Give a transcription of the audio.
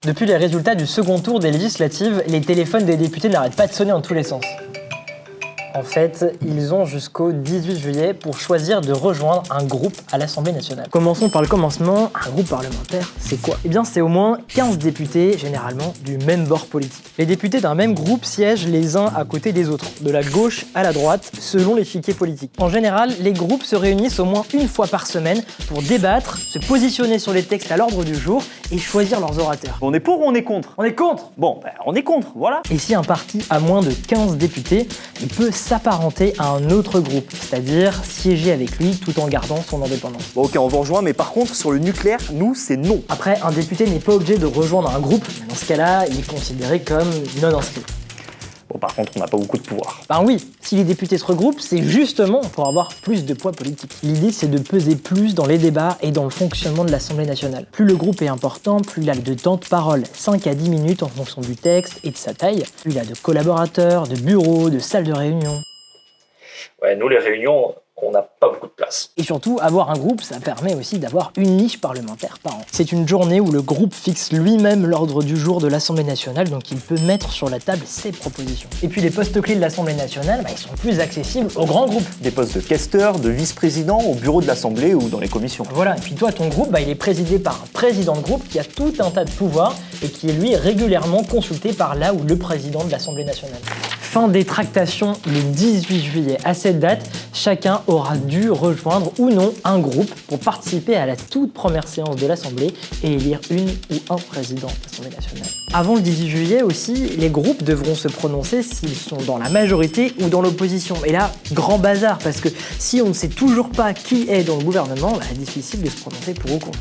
Depuis les résultats du second tour des législatives, les téléphones des députés n'arrêtent pas de sonner dans tous les sens. En fait, ils ont jusqu'au 18 juillet pour choisir de rejoindre un groupe à l'Assemblée nationale. Commençons par le commencement. Un groupe parlementaire, c'est quoi? Eh bien, c'est au moins 15 députés, généralement du même bord politique. Les députés d'un même groupe siègent les uns à côté des autres, de la gauche à la droite, selon l'échiquier politique. En général, les groupes se réunissent au moins une fois par semaine pour débattre, se positionner sur les textes à l'ordre du jour et choisir leurs orateurs. On est pour ou on est contre? On est contre! Bon, on est contre, voilà. Et si un parti a moins de 15 députés, il peut s'apparenter à un autre groupe, c'est-à-dire siéger avec lui tout en gardant son indépendance. Bon, ok, on vous rejoint, mais par contre, sur le nucléaire, nous, c'est non. Après, un député n'est pas obligé de rejoindre un groupe, mais dans ce cas-là, il est considéré comme non inscrit. Bon, par contre, on n'a pas beaucoup de pouvoir. Ben oui, si les députés se regroupent, c'est justement pour avoir plus de poids politique. L'idée, c'est de peser plus dans les débats et dans le fonctionnement de l'Assemblée nationale. Plus le groupe est important, plus il a de temps de parole, 5 à 10 minutes en fonction du texte et de sa taille. Plus il a de collaborateurs, de bureaux, de salles de réunion. Ouais, nous, les réunions, on n'a pas beaucoup de place. Et surtout, avoir un groupe, ça permet aussi d'avoir une niche parlementaire par an. C'est une journée où le groupe fixe lui-même l'ordre du jour de l'Assemblée nationale, donc il peut mettre sur la table ses propositions. Et puis les postes clés de l'Assemblée nationale, ils sont plus accessibles aux grands groupes. Des postes de questeur, de vice-président au bureau de l'Assemblée ou dans les commissions. Voilà, et puis toi, ton groupe, il est présidé par un président de groupe qui a tout un tas de pouvoirs et qui est lui régulièrement consulté par là ou le président de l'Assemblée nationale. Fin des tractations le 18 juillet. À cette date, chacun aura dû rejoindre ou non un groupe pour participer à la toute première séance de l'Assemblée et élire une ou un président de l'Assemblée nationale. Avant le 18 juillet aussi, les groupes devront se prononcer s'ils sont dans la majorité ou dans l'opposition. Et là, grand bazar, parce que si on ne sait toujours pas qui est dans le gouvernement, difficile de se prononcer pour ou contre.